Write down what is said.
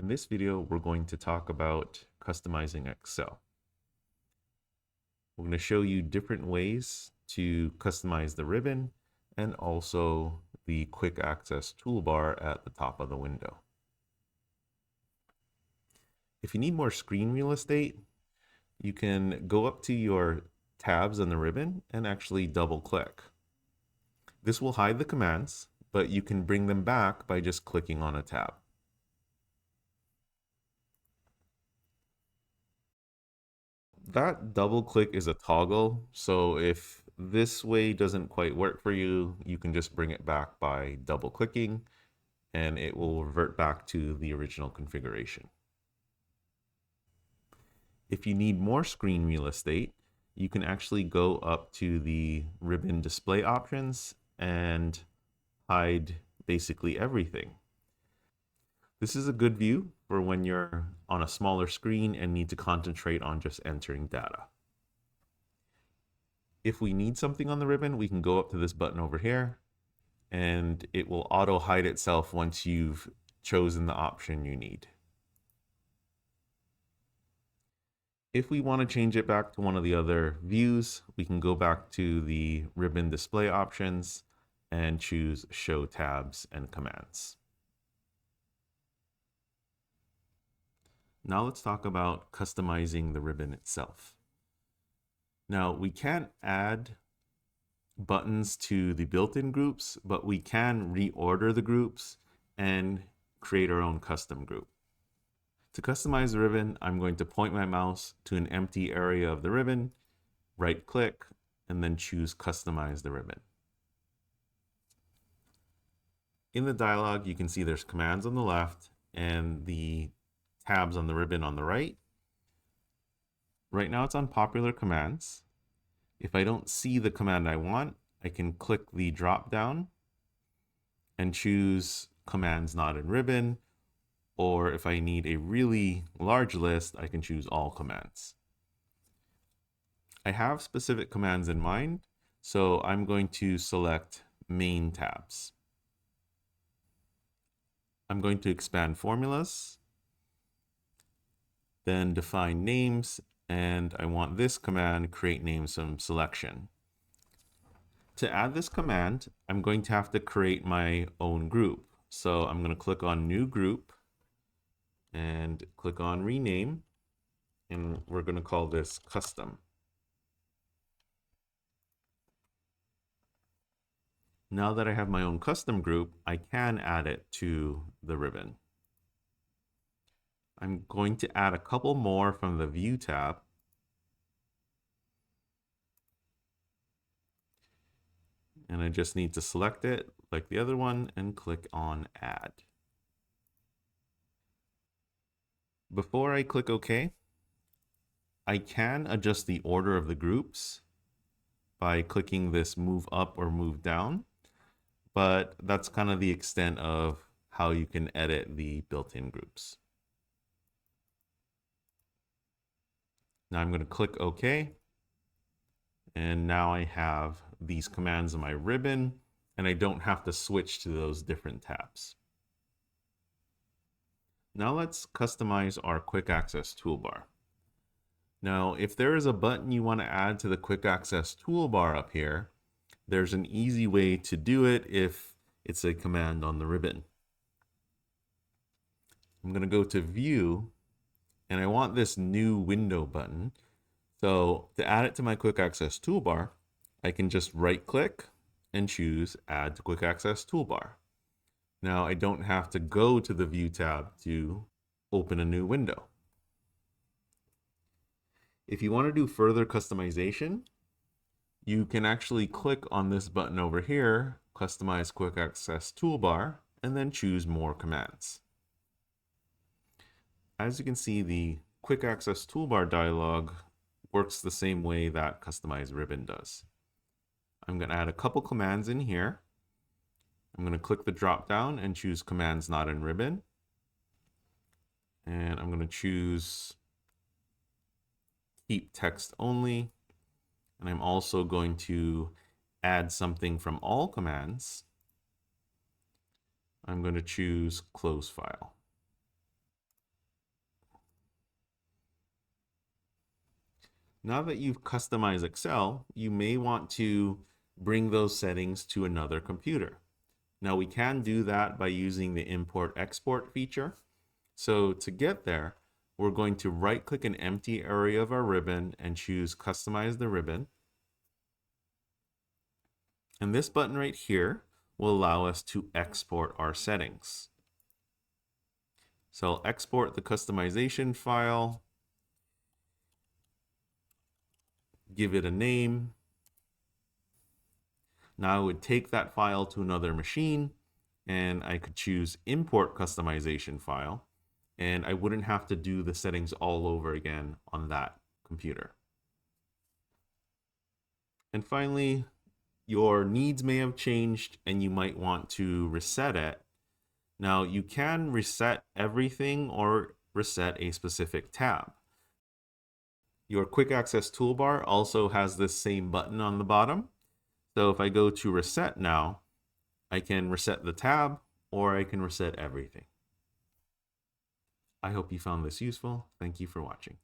In this video, we're going to talk about customizing Excel. We're going to show you different ways to customize the ribbon and also the quick access toolbar at the top of the window. If you need more screen real estate, you can go up to your tabs on the ribbon and actually double click. This will hide the commands, but you can bring them back by just clicking on a tab. That double click is a toggle, so if this way doesn't quite work for you, you can just bring it back by double clicking and it will revert back to the original configuration. If you need more screen real estate, you can actually go up to the ribbon display options and hide basically everything. This is a good view for when you're on a smaller screen and need to concentrate on just entering data. If we need something on the ribbon, we can go up to this button over here and it will auto hide itself once you've chosen the option you need. If we want to change it back to one of the other views, we can go back to the ribbon display options and choose show tabs and commands. Now let's talk about customizing the ribbon itself. Now we can't add buttons to the built-in groups, but we can reorder the groups and create our own custom group. To customize the ribbon, I'm going to point my mouse to an empty area of the ribbon, right click, and then choose Customize the ribbon. In the dialog, you can see there's commands on the left and the tabs on the ribbon on the right. Right now it's on popular commands. If I don't see the command I want, I can click the drop down and choose commands not in ribbon, or if I need a really large list, I can choose all commands. I have specific commands in mind, so I'm going to select main tabs. I'm going to expand formulas, then define names, and I want this command create names from selection. To add this command, I'm going to have to create my own group. So I'm going to click on new group and click on rename, and we're going to call this custom. Now that I have my own custom group, I can add it to the ribbon. I'm going to add a couple more from the View tab. And I just need to select it like the other one and click on Add. Before I click OK, I can adjust the order of the groups by clicking this Move Up or Move Down, but that's kind of the extent of how you can edit the built-in groups. Now I'm going to click OK. And now I have these commands in my ribbon, and I don't have to switch to those different tabs. Now let's customize our quick access toolbar. Now, if there is a button you want to add to the quick access toolbar up here, there's an easy way to do it if it's a command on the ribbon. I'm going to go to View, and I want this new window button. So to add it to my quick access toolbar, I can just right click and choose Add to Quick Access Toolbar. Now I don't have to go to the View tab to open a new window. If you want to do further customization, you can actually click on this button over here, Customize Quick Access Toolbar, and then choose More Commands. As you can see, the Quick Access Toolbar dialog works the same way that Customize Ribbon does. I'm going to add a couple commands in here. I'm going to click the drop down and choose Commands Not in Ribbon. And I'm going to choose Keep Text Only. And I'm also going to add something from all commands. I'm going to choose Close File. Now that you've customized Excel, you may want to bring those settings to another computer. Now we can do that by using the import export feature. So to get there, we're going to right click an empty area of our ribbon and choose customize the ribbon. And this button right here will allow us to export our settings. So I'll export the customization file, give it a name. Now I would take that file to another machine and I could choose import customization file, and I wouldn't have to do the settings all over again on that computer. And finally, your needs may have changed and you might want to reset it. Now you can reset everything or reset a specific tab. Your quick access toolbar also has this same button on the bottom. So if I go to reset now, I can reset the tab or I can reset everything. I hope you found this useful. Thank you for watching.